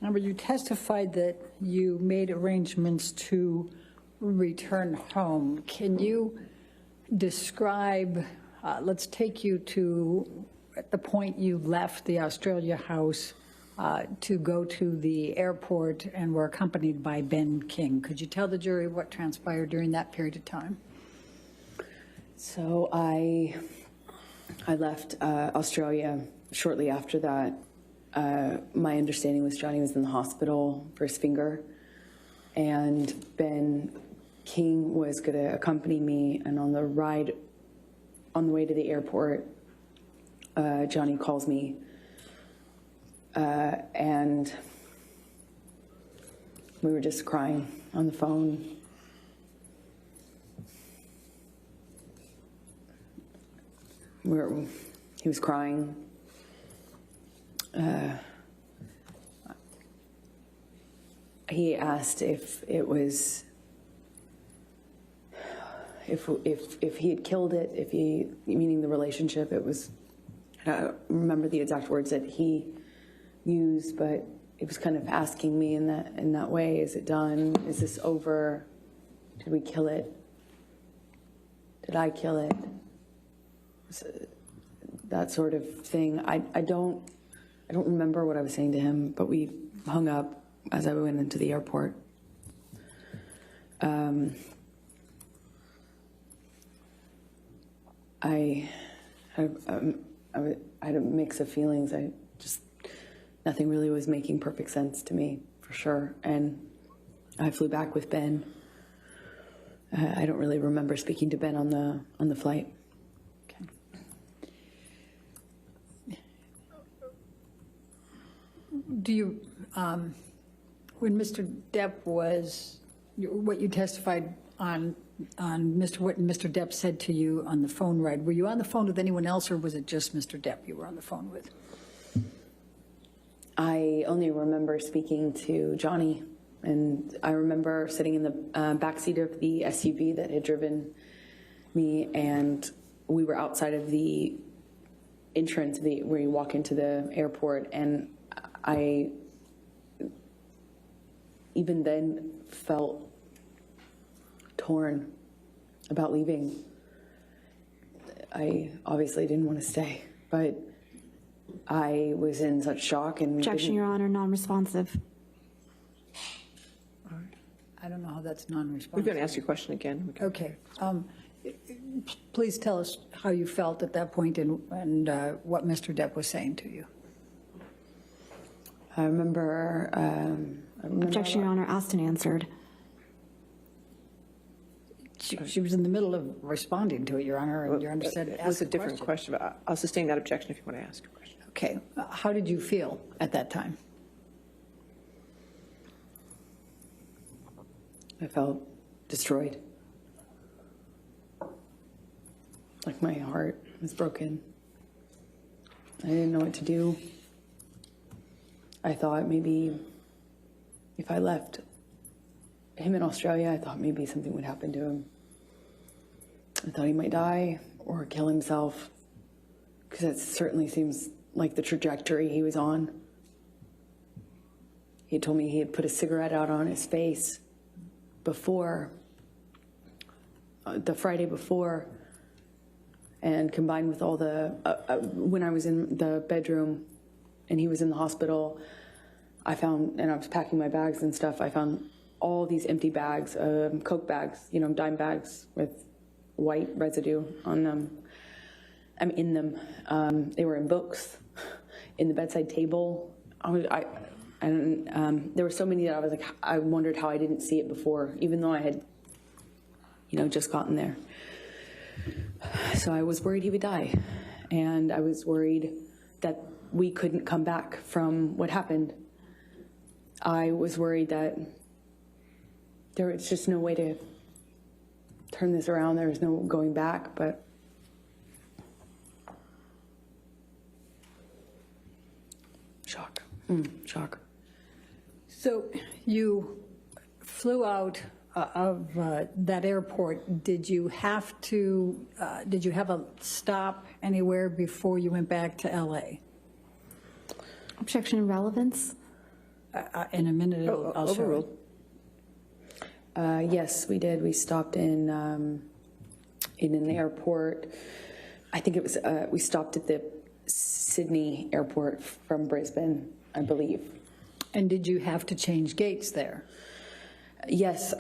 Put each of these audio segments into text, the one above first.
Remember, you testified that you made arrangements to return home. Can you describe, let's take you to at the point you left the Australia house to go to the airport and were accompanied by Ben King. Could you tell the jury what transpired during that period of time? So I left Australia shortly after that. My understanding was Johnny was in the hospital for his finger, and Ben King was going to accompany me. And on the way to the airport, Johnny calls me, and we were just crying on the phone. He was crying. He asked if it was, if he had killed it, meaning the relationship. It was, I don't remember the exact words that he used, but it was kind of asking me in that way, is it done? Is this over? Did we kill it? Did I kill it? That sort of thing. I don't remember what I was saying to him, but we hung up as I went into the airport. I had a mix of feelings. Nothing really was making perfect sense to me, for sure. And I flew back with Ben. I don't really remember speaking to Ben on the flight. Okay. Do you, when Mr. Depp was, what you testified on what Mr. Depp said to you on the phone ride, were you on the phone with anyone else, or was it just Mr. Depp you were on the phone with? I only remember speaking to Johnny, and I remember sitting in the backseat of the SUV that had driven me, and we were outside of the entrance where you walk into the airport, and I even then felt torn about leaving. I obviously didn't want to stay, but I was in such shock and— Objection, Your Honor, non-responsive. I don't know how that's non-responsive. We're going to ask your question again. Okay. Please tell us how you felt at that point and what Mr. Depp was saying to you. I remember Objection, Your Honor, asked and answered. She was in the middle of responding to it, Your Honor, and Your Honor said it was a different question, but I'll sustain that objection if you want to ask a question. Okay. How did you feel at that time? I felt destroyed. Like my heart was broken. I didn't know what to do. I thought maybe if I left him in Australia, I thought maybe something would happen to him. I thought he might die or kill himself, because that certainly seems like the trajectory he was on. He told me he had put a cigarette out on his face before, the Friday before, and combined with all the, when I was in the bedroom and he was in the hospital, I found, and I was packing my bags and stuff, I found all these empty bags, Coke bags, dime bags with white residue on them. In them. They were in books, in the bedside table. There were so many that I was like, I wondered how I didn't see it before, even though I had, just gotten there. So I was worried he would die, and I was worried that we couldn't come back from what happened. I was worried that there was just no way to turn this around. There was no going back, but shock. Shock. So you flew out of that airport. Did you have a stop anywhere before you went back to LA? Objection, relevance. In a minute, I'll show Overruled. it. Yes, we did. We stopped in an airport. I think it was, we stopped at the Sydney airport from Brisbane, I believe. And did you have to change gates there? Yes,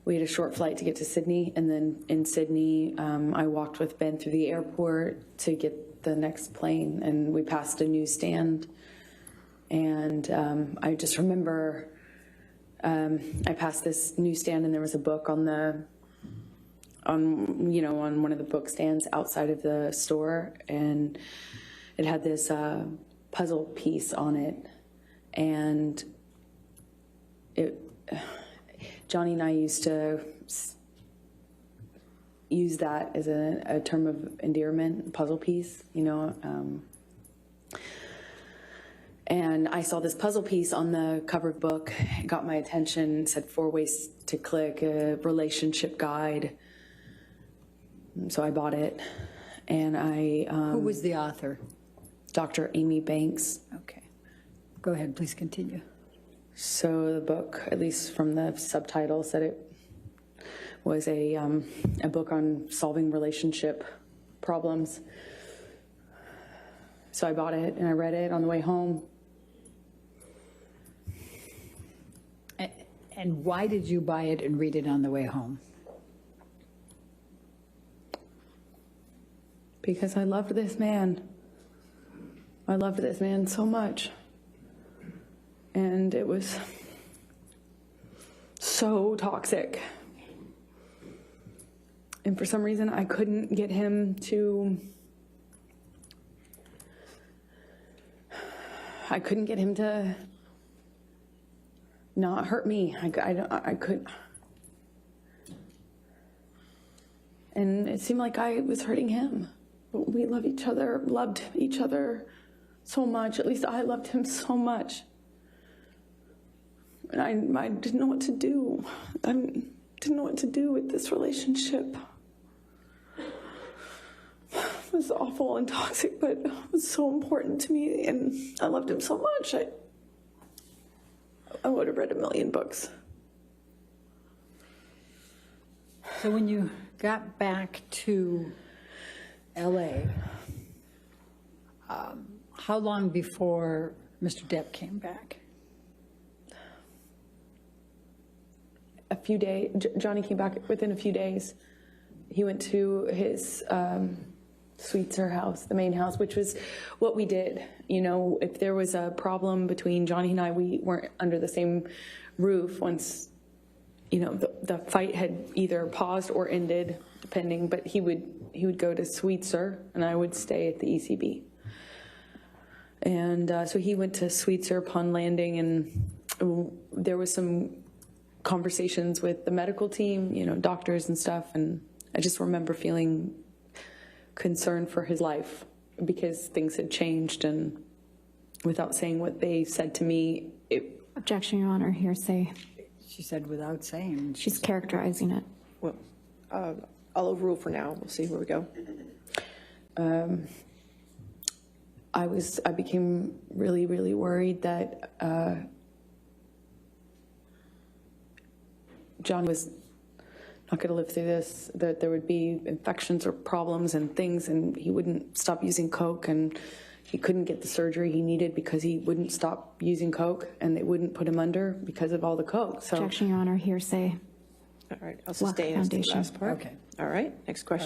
we had a short flight to get to Sydney, and then in Sydney, I walked with Ben through the airport to get the next plane, and we passed a newsstand. And I just remember I passed this newsstand, and there was a book on one of the book stands outside of the store, and it had this puzzle piece on it, and Johnny and I used to use that as a term of endearment, puzzle piece, and I saw this puzzle piece on the cover of the book. It got my attention. It said 4 ways to click, a relationship guide. So I bought it, and Who was the author? Dr. Amy Banks. Okay. Go ahead, please continue. So the book, at least from the subtitle, said it was a book on solving relationship problems. So I bought it, and I read it on the way home. And why did you buy it and read it on the way home? Because I loved this man. I loved this man so much. And it was so toxic. And for some reason, I couldn't get him to not hurt me. I could. And it seemed like I was hurting him. But we loved each other so much. At least I loved him so much. And I didn't know what to do. I didn't know what to do with this relationship. It was awful and toxic, but it was so important to me, and I loved him so much. I would have read 1,000,000 books. So when you got back to LA, how long before Mr. Depp came back? A few days. Johnny came back within a few days. He went to his Sweetser house, the main house, which was what we did. If there was a problem between Johnny and I, we weren't under the same roof once, the fight had either paused or ended, depending, but he would go to Sweetser, and I would stay at the ECB. And so he went to Sweetser upon landing, and there was some conversations with the medical team, doctors and stuff, and I just remember feeling concerned for his life because things had changed, and without saying what they said to me, Objection, Your Honor, hearsay. She said without saying. She's characterizing it. Well, I'll overrule for now. We'll see where we go. I became really, really worried that John was not going to live through this, that there would be infections or problems and things, and he wouldn't stop using Coke, and he couldn't get the surgery he needed because he wouldn't stop using Coke, and they wouldn't put him under because of all the Coke. So, Objection, Your Honor, hearsay. All right, I'll sustain as to the last part. Okay. All right, next question.